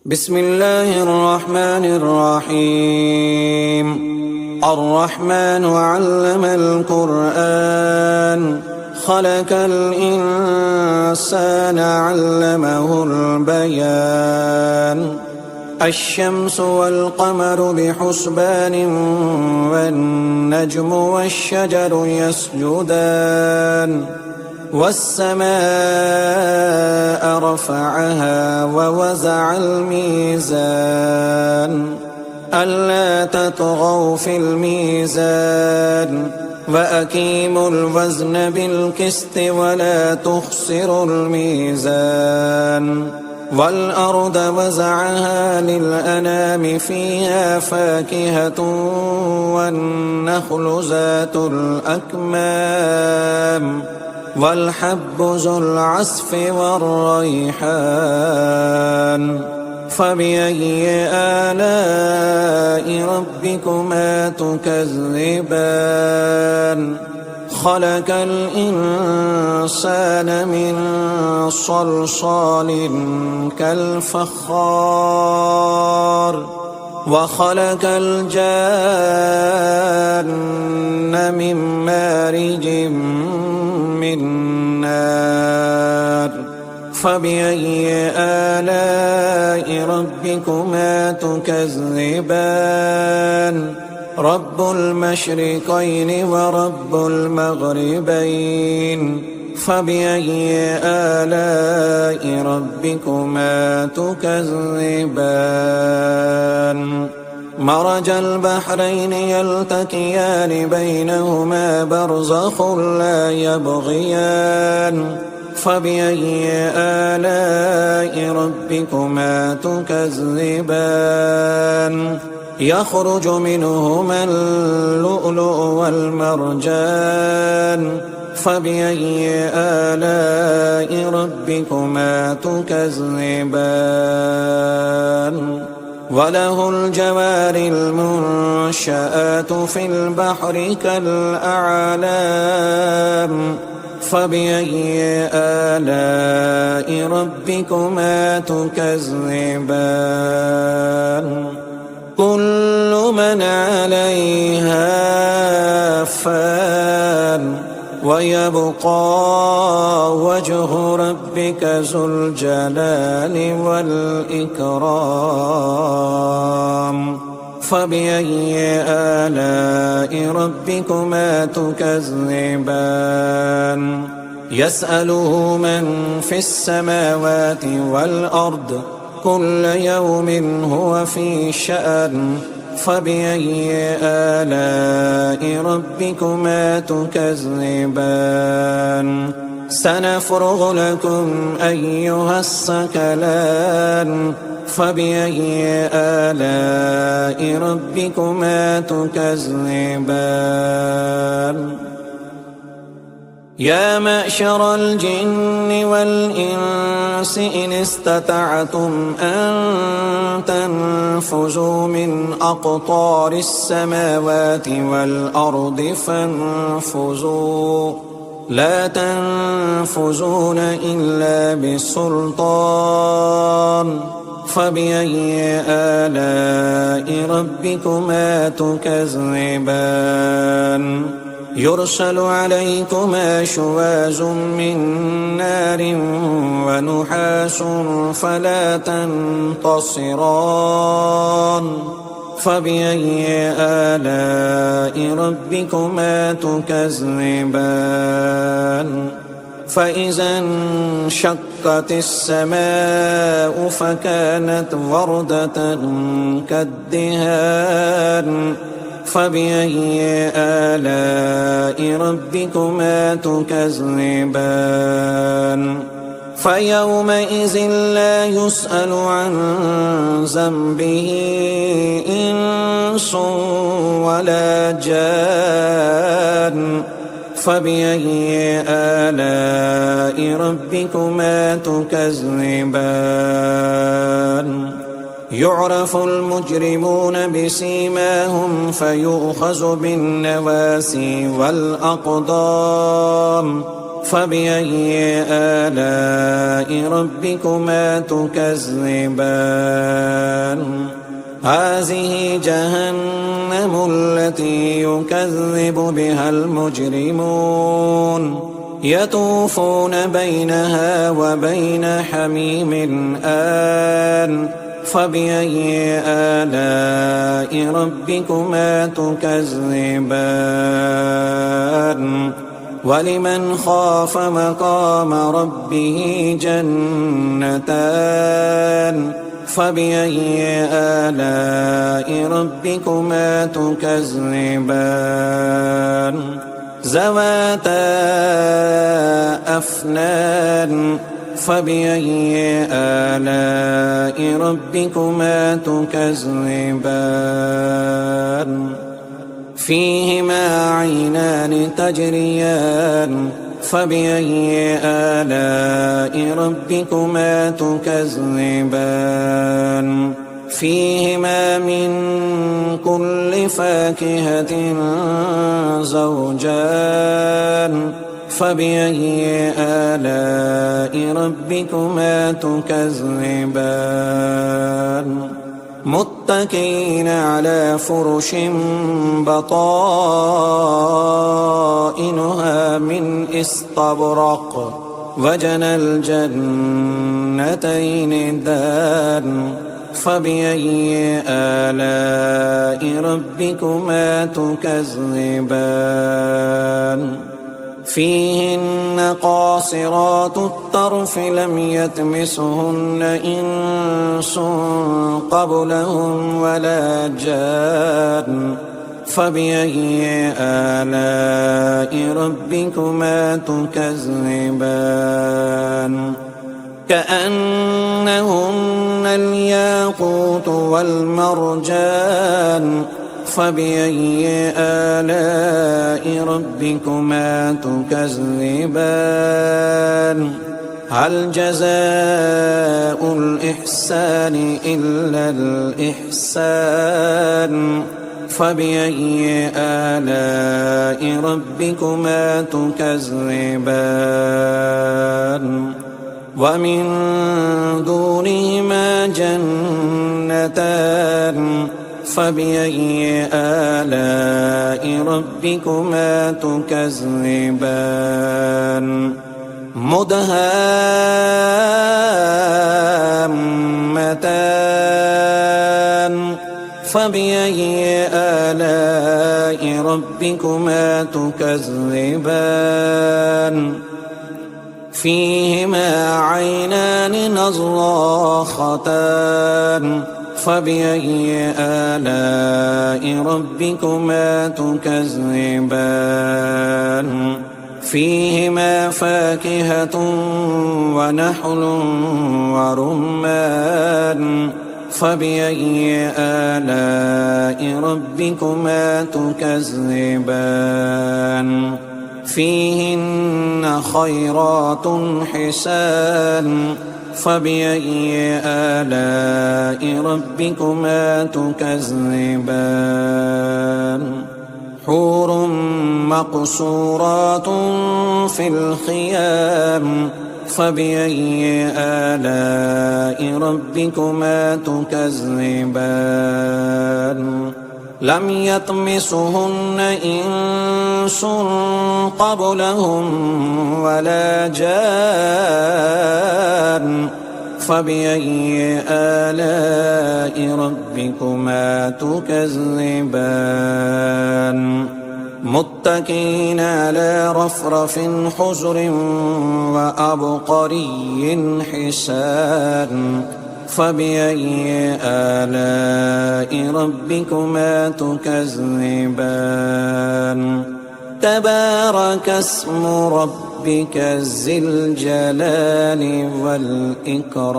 بسم الله الرحمن الرحيم. الرحمن علم القرآن خلق الإنسان علمه البيان. الشمس والقمر بحسبان والنجم والشجر يسجدان والسماء رفعها ووزع الميزان ألا تطغوا في الميزان وأقيموا الوزن بالقسط ولا تخسروا الميزان. والأرض وزعها للأنام فيها فاكهة والنخل ذات الأكمام والحب ذو العصف والريحان. فبأي آلاء ربكما تكذبان؟ خلق الإنسان من صلصال كالفخار وخلق الجان من مارج من نار. فبأي آلاء ربكما تكذبان؟ رب المشرقين ورب المغربين. فبأي آلاء ربكما تكذبان؟ مرج البحرين يلتقيان بينهما برزخ لا يبغيان. فبأي آلاء ربكما تكذبان؟ يخرج منهما اللؤلؤ والمرجان. فبأي آلاء ربكما تكذبان؟ وله الجوار المنشآت في البحر كالأعلام. فبأي آلاء ربكما تكذبان؟ كل من عليها فان ويبقى وجه ربك ذو الجلال والإكرام. فبأي آلاء ربكما تكذبان؟ يسأله من في السماوات والأرض كل يوم هو في شأن. فبأي آلاء ربكما تكذبان؟ سنفرغ لكم أيها الثقلان. فبأي آلاء ربكما تكذبان؟ يا معشر الجن والإنس إن استطعتم أن تنفذوا من أقطار السماوات والأرض فانفذوا لا تنفذون إلا بسلطان. فبأي آلاء ربكما تكذبان؟ يرسل عليكما شواظ من نار ونحاس فلا تنتصران. فبأي آلاء ربكما تكذبان؟ فإذا انشقت السماء فكانت وردة كالدهان. فبأي آلاء ربكما تكذبان؟ فيومئذ لا يسأل عن ذنبه إنس ولا جان. فبأي آلاء ربكما تكذبان؟ يعرف المجرمون بسيماهم فيؤخذ بالنواسي والأقدام. فبأي آلاء ربكما تكذبان هذه جهنم التي يكذب بها المجرمون يطوفون بينها وبين حميم آن فبأي آلاء ربكما تكذبان ولمن خاف مقام ربه جنتان فبأي آلاء ربكما تكذبان ذواتا أفنان فبأي آلاء ربكما تكذبان فيهما عينان تجريان فبأي آلاء ربكما تكذبان فيهما من كل فاكهة زوجان فبأي آلاء ربكما تكذبان متكئين على فرش بطائنها من استبرق وجنى الجنتين دان فبأي آلاء ربكما تكذبان فيهن قاصرات الطرف لم يطمثهن إنس قبلهم ولا جان فبأي آلاء ربكما تكذبان كأنهن الياقوت والمرجان فبأي آلاء ربكما تكذبان هل جزاء الإحسان إلا الإحسان فبأي آلاء ربكما تكذبان ومن دونهما جنتان فبأي آلاء ربكما تكذبان مدهامتان فبأي آلاء ربكما تكذبان فيهما عينان نضاختان فبأي آلاء ربكما تكذبان فيهما فاكهة ونحل ورمان فبأي آلاء ربكما تكذبان فيهن خيرات حسان فبأي آلاء ربكما تكذبان حور مقصورات في الخيام فبأي آلاء ربكما تكذبان لم يطمثهن إنس قبلهم ولا جان فبأي آلاء ربكما تكذبان متكئين على رفرف حجر وأبقري حسان فبأي آلاء ربكما تكذبان تبارك اسم ربك ذي الجلال والإكرام